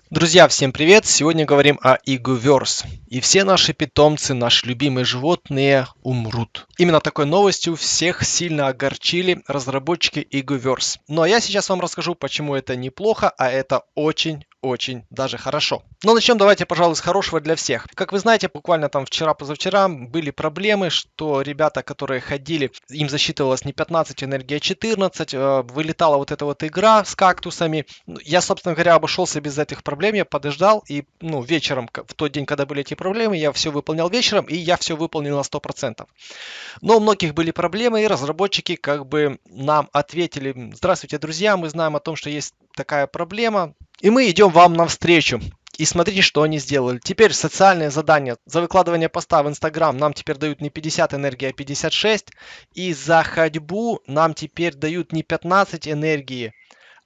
Друзья, всем привет! Сегодня говорим о Egoverse. И все наши питомцы, наши любимые животные умрут. Именно такой новостью всех сильно огорчили разработчики Egoverse. Ну а я сейчас вам расскажу, почему это неплохо, а это очень даже хорошо. Но начнем давайте, пожалуй, с хорошего для всех. Как вы знаете, буквально там вчера-позавчера были проблемы, что ребята, которые ходили, им засчитывалось не 15 энергии, а 14, вылетала вот эта вот игра с кактусами. Я, собственно говоря, обошелся без этих проблем, я подождал, и вечером, в тот день, когда были эти проблемы, я все выполнял вечером, и я все выполнил на 100%. Но у многих были проблемы, и разработчики как бы нам ответили: здравствуйте, друзья, мы знаем о том, что есть такая проблема, и мы идем вам навстречу. И смотрите, что они сделали. Теперь социальные задания за выкладывание поста в Инстаграм нам теперь дают не 50 энергии, а 56. И за ходьбу нам теперь дают не 15 энергии,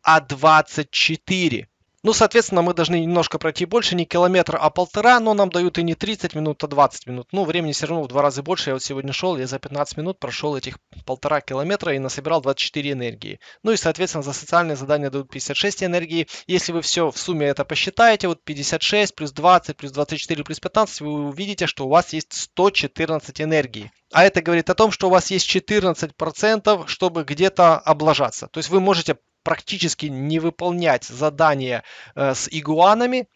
а 24. Ну, соответственно, мы должны немножко пройти больше, не километр, а полтора, но нам дают и не 30 минут, а 20 минут. Ну, времени все равно в 2 раза больше. Я вот сегодня шел, я за 15 минут прошел этих 1,5 километра и насобирал 24 энергии. Ну и, соответственно, за социальные задания дают 56 энергии. Если вы все в сумме это посчитаете, вот 56 плюс 20 плюс 24 плюс 15, вы увидите, что у вас есть 114 энергии. А это говорит о том, что у вас есть 14%, чтобы где-то облажаться. То есть вы можете практически не выполнять задания с игуанами,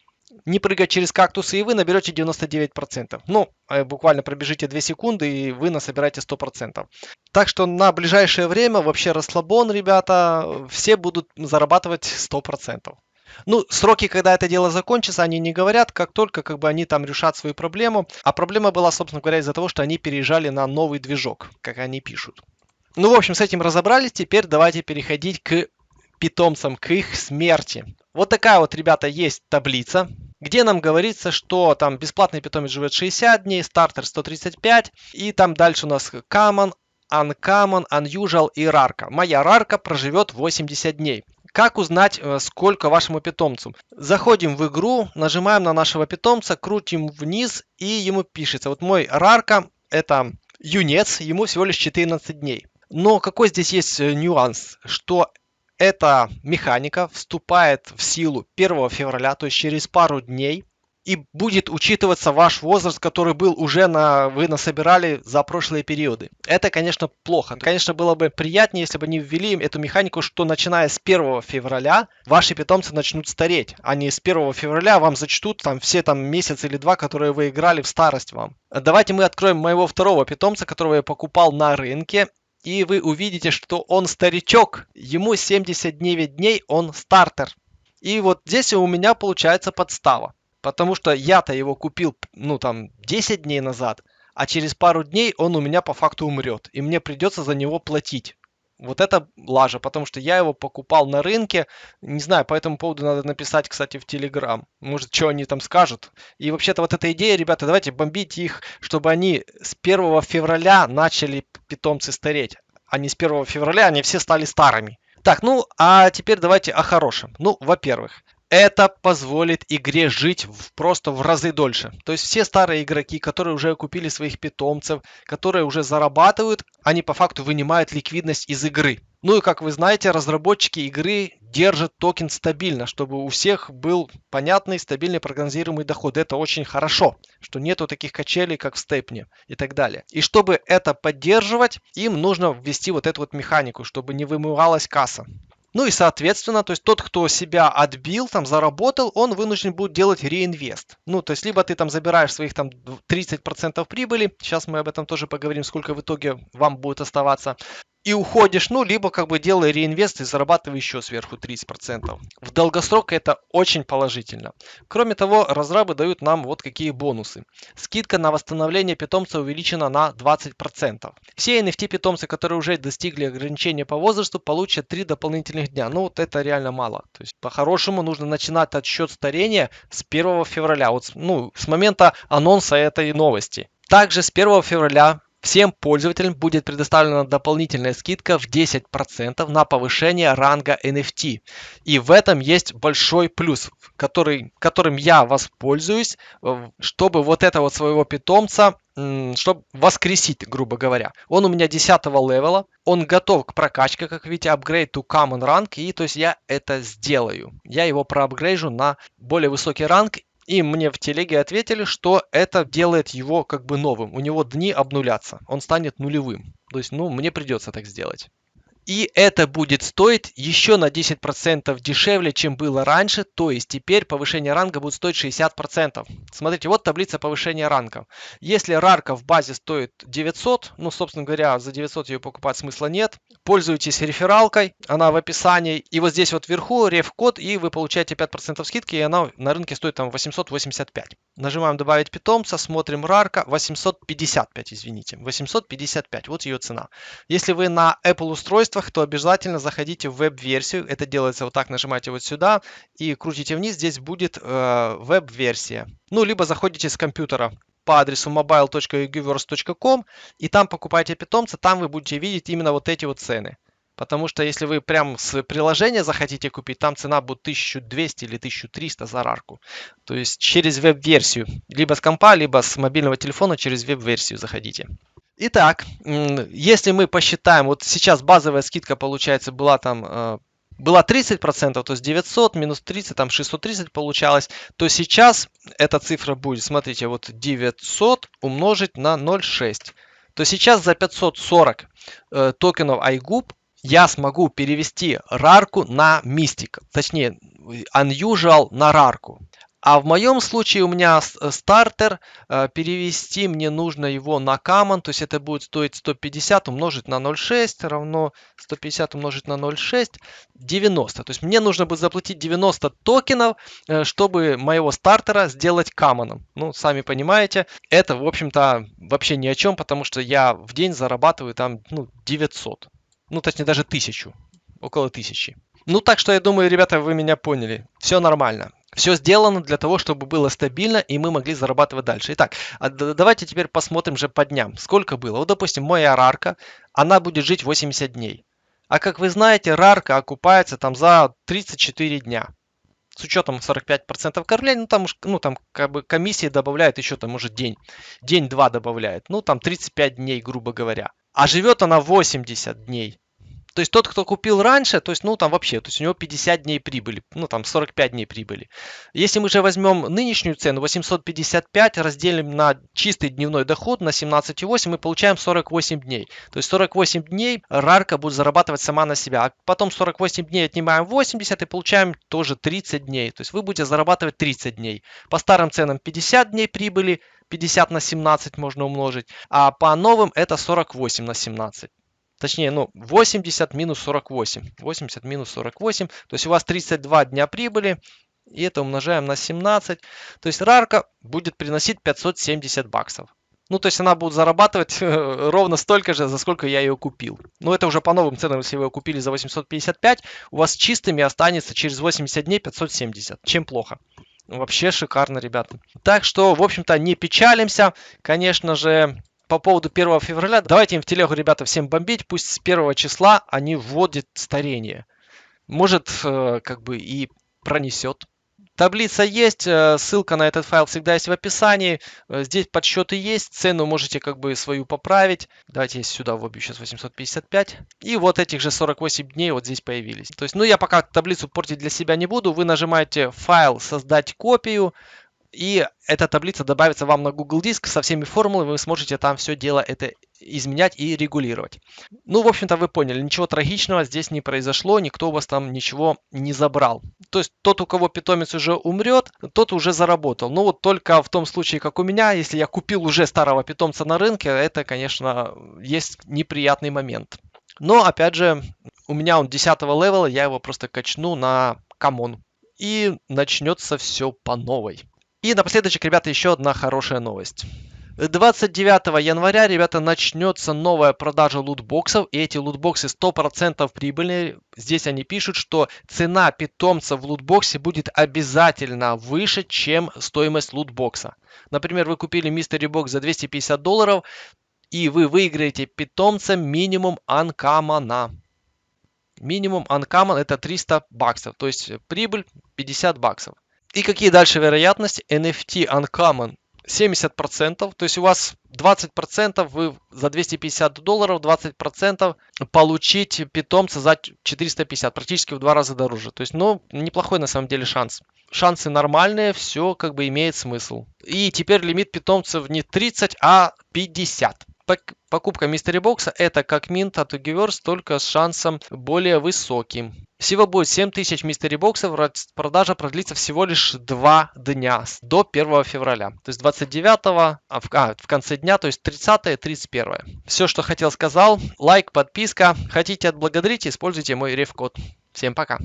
не прыгать через кактусы, и вы наберете 99%. Ну, буквально пробежите 2 секунды, и вы насобираете 100%. Так что на ближайшее время вообще расслабон, ребята, все будут зарабатывать 100%. Ну, сроки, когда это дело закончится, они не говорят, как только как бы они там решат свою проблему. А проблема была, собственно говоря, из-за того, что они переезжали на новый движок, как они пишут. Ну, в общем, с этим разобрались. Теперь давайте переходить к питомцам, к их смерти. Вот такая вот, ребята, есть таблица, где нам говорится, что там бесплатный питомец живет 60 дней, стартер 135, и там дальше у нас common, uncommon, unusual и рарка. Моя рарка проживет 80 дней. Как узнать, сколько вашему питомцу? Заходим в игру, нажимаем на нашего питомца, крутим вниз, и ему пишется. Вот мой рарка, это юнец, ему всего лишь 14 дней. Но какой здесь есть нюанс, что эта механика вступает в силу 1 февраля, то есть через пару дней, и будет учитываться ваш возраст, который был уже вы насобирали за прошлые периоды. Это, конечно, плохо. Конечно, было бы приятнее, если бы они ввели эту механику, что начиная с 1 февраля ваши питомцы начнут стареть, а не с 1 февраля вам зачтут там все там месяц или два, которые вы играли в старость вам. Давайте мы откроем моего второго питомца, которого я покупал на рынке. И вы увидите, что он старичок, ему 79 дней, он стартер. И вот здесь у меня получается подстава. Потому что я-то его купил, 10 дней назад, а через пару дней он у меня по факту умрет. И мне придется за него платить. Вот это лажа, потому что я его покупал на рынке. Не знаю, по этому поводу надо написать, кстати, в Телеграм. Может, что они там скажут. И вообще-то вот эта идея, ребята, давайте бомбить их, чтобы они с 1 февраля начали питомцы стареть. А не с 1 февраля они все стали старыми. Так, а теперь давайте о хорошем. Ну, во-первых, это позволит игре жить просто в разы дольше. То есть все старые игроки, которые уже купили своих питомцев, которые уже зарабатывают, они по факту вынимают ликвидность из игры. Ну и как вы знаете, разработчики игры держат токен стабильно, чтобы у всех был понятный, стабильный, прогнозируемый доход. Это очень хорошо, что нету таких качелей, как в степне и так далее. И чтобы это поддерживать, им нужно ввести вот эту вот механику, чтобы не вымывалась касса. Ну и соответственно, то есть тот, кто себя отбил, там заработал, он вынужден будет делать реинвест. Ну, то есть либо ты там забираешь своих там 30% прибыли, сейчас мы об этом тоже поговорим, сколько в итоге вам будет оставаться, и уходишь, либо как бы делай реинвест и зарабатывай еще сверху 30%. В долгосрок это очень положительно. Кроме того, разрабы дают нам вот какие бонусы. Скидка на восстановление питомца увеличена на 20%. Все NFT питомцы, которые уже достигли ограничения по возрасту, получат 3 дополнительных дня. Ну вот это реально мало. То есть по-хорошему нужно начинать отсчет старения с 1 февраля. Вот, с момента анонса этой новости. Также с 1 февраля всем пользователям будет предоставлена дополнительная скидка в 10% на повышение ранга NFT. И в этом есть большой плюс, которым я воспользуюсь, чтобы вот этого своего питомца, чтобы воскресить, грубо говоря. Он у меня 10-го левела, он готов к прокачке, как видите, upgrade to common rank, и то есть я это сделаю. Я его проапгрейжу на более высокий ранг, и мне в телеге ответили, что это делает его как бы новым. У него дни обнулятся, он станет нулевым. То есть, мне придется так сделать. И это будет стоить еще на 10% дешевле, чем было раньше. То есть теперь повышение ранга будет стоить 60%. Смотрите, вот таблица повышения ранга. Если рарка в базе стоит 900, собственно говоря, за 900 ее покупать смысла нет. Пользуйтесь рефералкой, она в описании. И вот здесь вот вверху реф-код, и вы получаете 5% скидки, и она на рынке стоит там 885. Нажимаем добавить питомца, смотрим рарка, 855, извините. 855, вот ее цена. Если вы на Apple устройстве, то обязательно заходите в веб-версию. Это делается вот так, нажимаете вот сюда и крутите вниз. Здесь будет веб-версия. Либо заходите с компьютера по адресу mobile.eguverse.com и там покупаете питомца. Там вы будете видеть именно вот эти вот цены. Потому что если вы прям с приложения захотите купить, там цена будет 1200 или 1300 за рарку. То есть через веб-версию. Либо с компа, либо с мобильного телефона через веб-версию заходите. Итак, если мы посчитаем, вот сейчас базовая скидка, получается, была 30%, то есть 900 минус 30, там 630 получалось, то сейчас эта цифра будет, смотрите, вот 900 умножить на 0,6. То сейчас за 540 токенов iGUP я смогу перевести рарку на Mystic, точнее Unusual на рарку. А в моем случае у меня стартер, перевести мне нужно его на common, то есть это будет стоить 150 умножить на 0,6 равно 150 умножить на 0,6, 90. То есть мне нужно будет заплатить 90 токенов, чтобы моего стартера сделать common. Сами понимаете, это, в общем-то, вообще ни о чем, потому что я в день зарабатываю там 900. Точнее, даже 1000, около 1000. Так что я думаю, ребята, вы меня поняли. Все нормально. Все сделано для того, чтобы было стабильно, и мы могли зарабатывать дальше. Итак, давайте теперь посмотрим же по дням. Сколько было? Вот, допустим, моя рарка, она будет жить 80 дней. А как вы знаете, рарка окупается там за 34 дня. С учетом 45% кормления, там как бы комиссии добавляют еще там может день-два добавляет. Там 35 дней, грубо говоря. А живет она 80 дней. То есть тот, кто купил раньше, то есть, вообще, то есть у него 50 дней прибыли, 45 дней прибыли. Если мы же возьмем нынешнюю цену, 855 разделим на чистый дневной доход на 17,8, мы получаем 48 дней. То есть 48 дней рарка будет зарабатывать сама на себя. А потом 48 дней отнимаем 80 и получаем тоже 30 дней. То есть вы будете зарабатывать 30 дней. По старым ценам 50 дней прибыли, 50 на 17 можно умножить, а по новым это 48 на 17. Точнее, 80 минус 48. 80 минус 48. То есть у вас 32 дня прибыли. И это умножаем на 17. То есть рарка будет приносить 570 баксов. То есть она будет зарабатывать ровно столько же, за сколько я ее купил. Это уже по новым ценам, если вы ее купили за 855, у вас чистыми останется через 80 дней 570. Чем плохо? Вообще шикарно, ребята. Так что, в общем-то, не печалимся. Конечно же, по поводу 1 февраля, давайте им в телегу, ребята, всем бомбить. Пусть с 1 числа они вводят старение. Может, как бы и пронесет. Таблица есть, ссылка на этот файл всегда есть в описании. Здесь подсчеты есть, цену можете как бы свою поправить. Давайте я сюда вобью сейчас 855. И вот этих же 48 дней вот здесь появились. То есть, я пока таблицу портить для себя не буду. Вы нажимаете файл, создать копию. И эта таблица добавится вам на Google Диск со всеми формулами. Вы сможете там все дело это изменять и регулировать. В общем-то, вы поняли, ничего трагичного здесь не произошло, никто у вас там ничего не забрал. То есть тот, у кого питомец уже умрет, тот уже заработал. Вот только в том случае, как у меня, если я купил уже старого питомца на рынке, это, конечно, есть неприятный момент. Но, опять же, у меня он 10-го левела, я его просто качну на common. И начнется все по новой. И напоследок, ребята, еще одна хорошая новость. 29 января, ребята, начнется новая продажа лутбоксов. И эти лутбоксы 100% прибыльные. Здесь они пишут, что цена питомца в лутбоксе будет обязательно выше, чем стоимость лутбокса. Например, вы купили Mystery Box за $250. И вы выиграете питомца минимум анкамана. Минимум uncommon это 300 баксов, то есть прибыль 50 баксов. И какие дальше вероятности? NFT uncommon 70%, то есть у вас 20% вы за 250 долларов, 20% получить питомца за 450, практически в 2 раза дороже. То есть, ну, неплохой на самом деле шанс. Шансы нормальные, все как бы имеет смысл. И теперь лимит питомцев не 30, а 50. Покупка мистери бокса это как минт от Thingiverse, только с шансом более высоким. Всего будет 7000 мистери боксов, продажа продлится всего лишь 2 дня, до 1 февраля. То есть 29, в конце дня, то есть 30 и 31. Все, что хотел, сказал. Лайк, подписка. Хотите отблагодарить, используйте мой реф-код. Всем пока.